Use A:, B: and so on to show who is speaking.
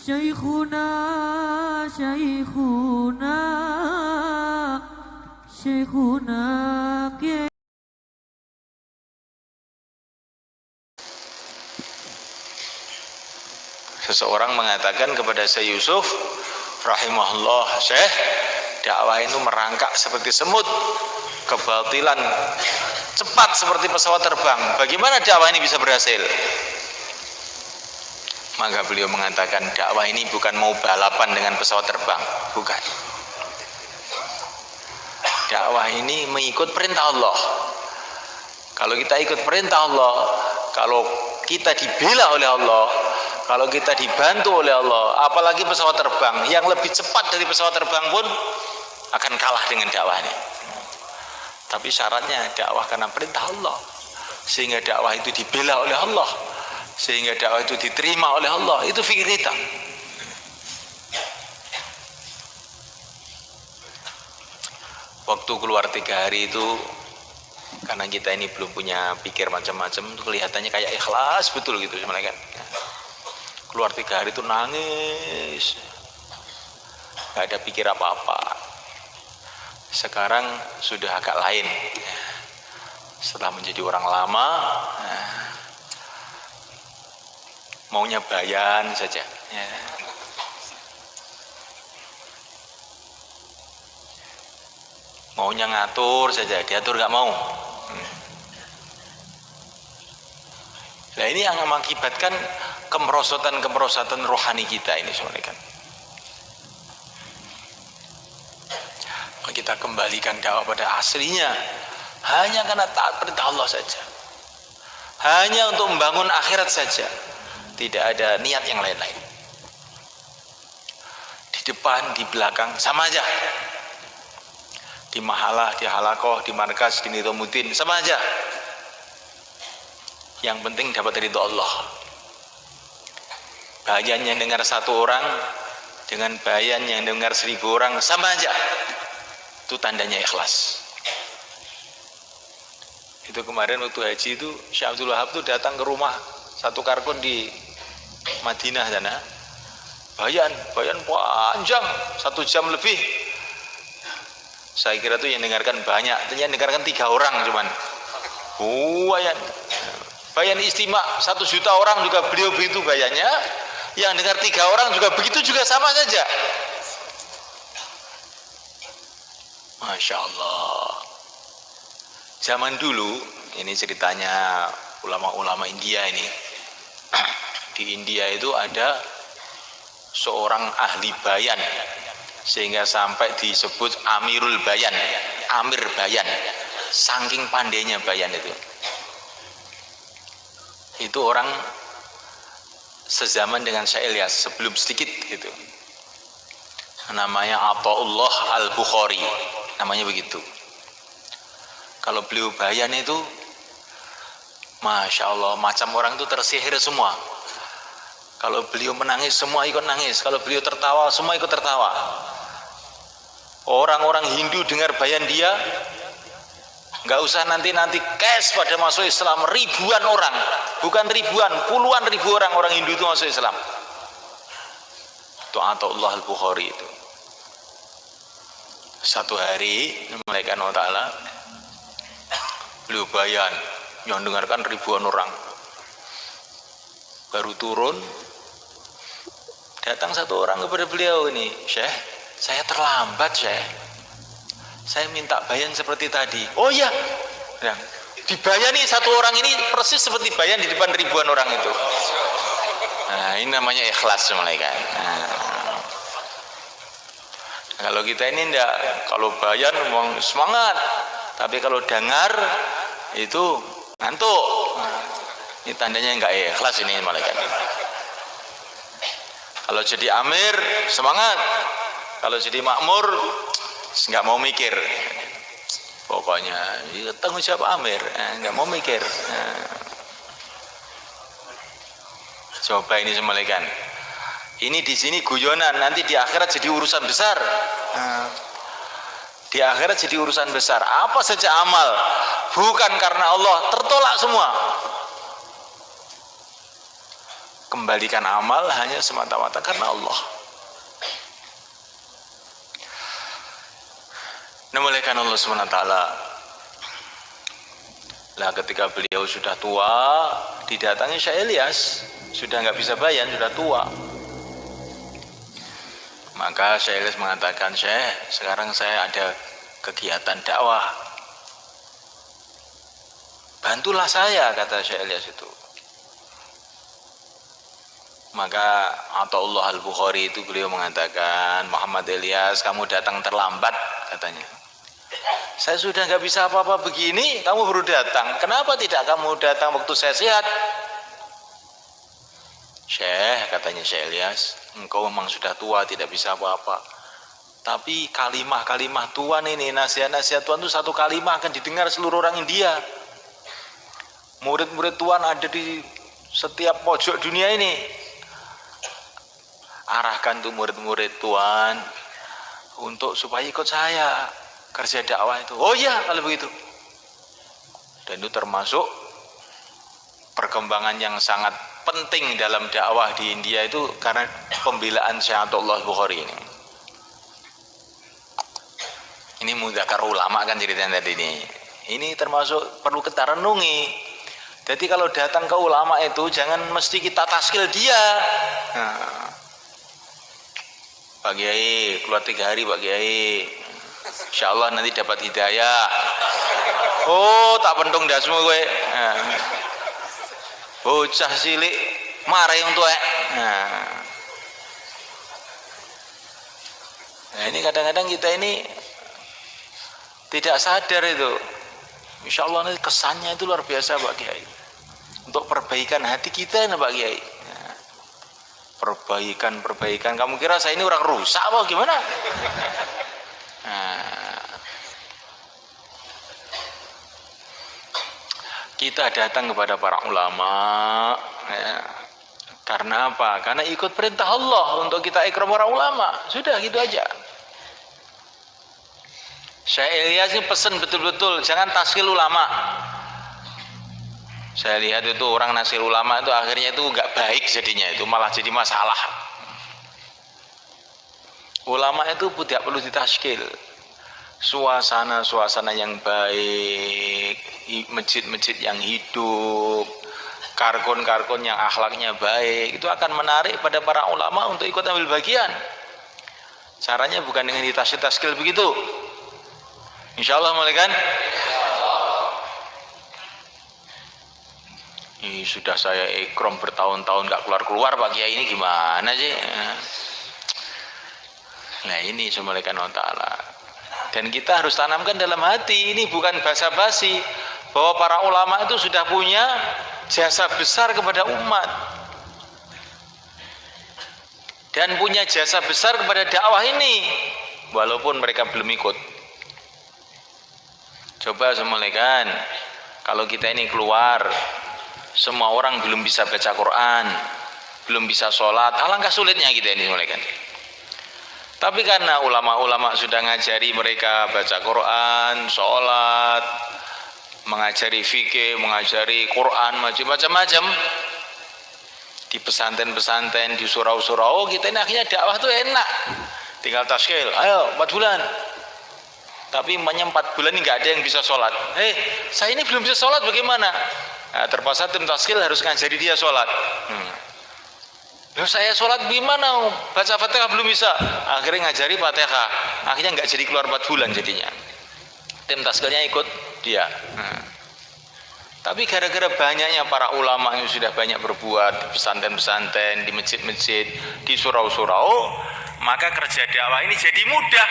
A: Syekhuna, Syekhuna, Syekhuna.
B: Seseorang mengatakan kepada Syekh Yusuf rahimahullah, Syekh, dakwah itu merangkak seperti semut, kebatilan cepat seperti pesawat terbang. Bagaimana dakwah ini bisa berhasil? Maka beliau mengatakan, dakwah ini bukan mau balapan dengan pesawat terbang, bukan. Dakwah ini mengikut perintah Allah. Kalau kita ikut perintah Allah, kalau kita dibela oleh Allah, kalau kita dibantu oleh Allah, apalagi pesawat terbang yang lebih cepat dari pesawat terbang pun akan kalah dengan dakwah ini. Tapi syaratnya dakwah karena perintah Allah, sehingga dakwah itu dibela oleh Allah, sehingga dakwah itu diterima oleh Allah. Itu fikir kita. Waktu keluar 3 hari itu, karena kita ini belum punya pikir macam-macam, itu kelihatannya kayak ikhlas betul gitu sebenarnya kan. Keluar 3 hari itu nangis, gak ada pikir apa-apa. Sekarang sudah agak lain. Setelah menjadi orang lama, maunya bayan saja. Maunya ngatur saja, diatur gak mau. Nah ini yang mengakibatkan kemerosotan rohani kita ini sebenarnya kan. Kita kembalikan dakwah pada aslinya, hanya karena taat perintah Allah saja, hanya untuk membangun akhirat saja, tidak ada niat yang lain-lain. Di depan, di belakang sama aja, di mahalah, di halakoh, di markas, di nizamuddin sama aja. Yang penting dapat ridho Allah. Bayan yang dengar 1 orang dengan bayan yang dengar 1000 orang sama aja. Itu tandanya ikhlas. Itu kemarin waktu haji itu Syekh Abdul Wahab itu datang ke rumah satu karkun di Madinah sana. Bayan panjang 1 jam lebih. Saya kira tuh yang dengarkan banyak, ternyata dengarkan 3 orang cuman. Bayan istimewa 1 juta orang juga beliau begitu bayannya. Yang dengar 3 orang juga begitu, juga sama saja. Masya Allah. Zaman dulu, ini ceritanya ulama-ulama India ini. Di India itu ada seorang ahli bayan, sehingga sampai disebut Amirul Bayan, Amir Bayan. Saking pandainya bayan itu. Itu orang sezaman dengan Syekh Ilyas, sebelum sedikit gitu. Namanya Athaullah Al-Bukhari, namanya begitu. Kalau beliau bayan itu, Masya Allah, macam orang itu tersihir semua. Kalau beliau menangis, semua ikut nangis. Kalau beliau tertawa, semua ikut tertawa. Orang-orang Hindu dengar bayan dia, nggak usah nanti cash pada masuk Islam. Ribuan orang, bukan ribuan, puluhan ribu orang Hindu itu masuk Islam. Itu Athaullah Al-Bukhari itu. Satu hari, Malaikat Allah Ta'ala, beliau bayan, yang dengarkan ribuan orang. Baru turun, datang satu orang kepada beliau ini, Syekh, saya terlambat Syekh, saya minta bayan seperti tadi. Oh iya, nah, dibayani satu orang ini persis seperti bayan di depan ribuan orang itu. Nah ini namanya ikhlas malaikat. Kalau kita ini enggak, kalau bayan memang semangat, tapi kalau dengar itu ngantuk. Ini tandanya enggak ikhlas ini malaikat. Kalau jadi amir semangat, kalau jadi makmur enggak mau mikir. Pokoknya tanggung jawab amir, enggak mau mikir. Coba ini semalekan. Ini di sini guyonan, nanti di akhirat jadi urusan besar. Di akhirat jadi urusan besar. Apa saja amal bukan karena Allah tertolak semua. kembalikan amal hanya semata-mata karena Allah. Namuliakan Allah SWT. Lah ketika beliau sudah tua, didatangi Syekh Ilyas, sudah nggak bisa bayan, sudah tua. Maka Syekh Ilyas mengatakan, Syekh, sekarang saya ada kegiatan dakwah, bantulah saya, kata Syekh Ilyas itu. Maka Athaullah Al-Bukhari itu beliau mengatakan, Muhammad Ilyas, kamu datang terlambat, katanya. Saya sudah nggak bisa apa-apa begini, kamu baru datang. Kenapa tidak kamu datang waktu saya sehat? Syekh, katanya Syekh Ilyas, engkau memang sudah tua, tidak bisa apa-apa. Tapi kalimah-kalimah Tuhan ini, nasihat-nasihat Tuhan itu satu kalimah akan didengar seluruh orang India. Murid-murid Tuhan ada di setiap pojok dunia ini. Arahkan tuh murid-murid Tuhan untuk supaya ikut saya kerja dakwah itu. Oh iya, kalau begitu. Dan itu termasuk perkembangan yang sangat penting dalam dakwah di India itu karena pembelaan Syekh Athaullah Al-Bukhari ini. Ini mudzakkar ulama kan ceritanya tadi ini. Ini termasuk perlu kita renungi. Jadi kalau datang ke ulama itu jangan mesti kita taskil dia. Nah, Pak Kiai, keluar 3 hari Pak Kiai. Insya Allah nanti dapat hidayah. Oh, tak pentung dasmu gue. Nah, bocah cilik marah yang tua. Nah, ini kadang-kadang kita ini tidak sadar itu. Insya Allah nanti kesannya itu luar biasa Pak Kiai. Untuk perbaikan hati kita nih Pak Kiai. Nah, perbaikan. Kamu kira saya ini orang rusak apa gimana? Nah, kita datang kepada para ulama ya. Karena apa? Karena ikut perintah Allah untuk kita ikram para ulama. Sudah gitu aja. Syekh Ilyas ini pesan betul-betul jangan taskil ulama. Saya lihat itu orang naskil ulama itu akhirnya itu nggak baik jadinya, itu malah jadi masalah. Ulama itu tidak perlu ditaskil. Suasana yang baik, masjid-masjid yang hidup, karkon-karkon yang akhlaknya baik, itu akan menarik pada para ulama untuk ikut ambil bagian. Caranya bukan dengan ditaskil-taskil begitu. Insya Allah mulai kan? Ini sudah saya ikram bertahun-tahun gak keluar-keluar Pak Kiai, ini gimana sih? Nah ini Subhanahu wa ta'ala. Dan kita harus tanamkan dalam hati, ini bukan basa-basi, bahwa para ulama itu sudah punya jasa besar kepada umat dan punya jasa besar kepada dakwah ini, walaupun mereka belum ikut. Coba semulakan, kalau kita ini keluar, semua orang belum bisa baca Quran, belum bisa sholat, alangkah sulitnya kita ini semulakan. Tapi karena ulama-ulama sudah ngajari mereka baca Quran, sholat, mengajari fikih, mengajari Quran, macam-macam, di pesantren-pesantren, di surau-surau, kita ini akhirnya dakwah tuh enak. Tinggal taskil, ayo 4 bulan. Tapi emangnya 4 bulan ini nggak ada yang bisa sholat. Saya ini belum bisa sholat, bagaimana? Nah, terpaksa tim taskil harus ngajari dia sholat. Loh, saya sholat gimana? Baca Fatihah belum bisa. Akhirnya ngajari Fatihah. Akhirnya nggak jadi keluar 4 bulan jadinya. Tim taskilnya ikut dia. Tapi gara-gara banyaknya para ulama yang sudah banyak berbuat di pesantren-pesantren, di masjid-masjid, di surau-surau, maka kerja dakwah ini jadi mudah.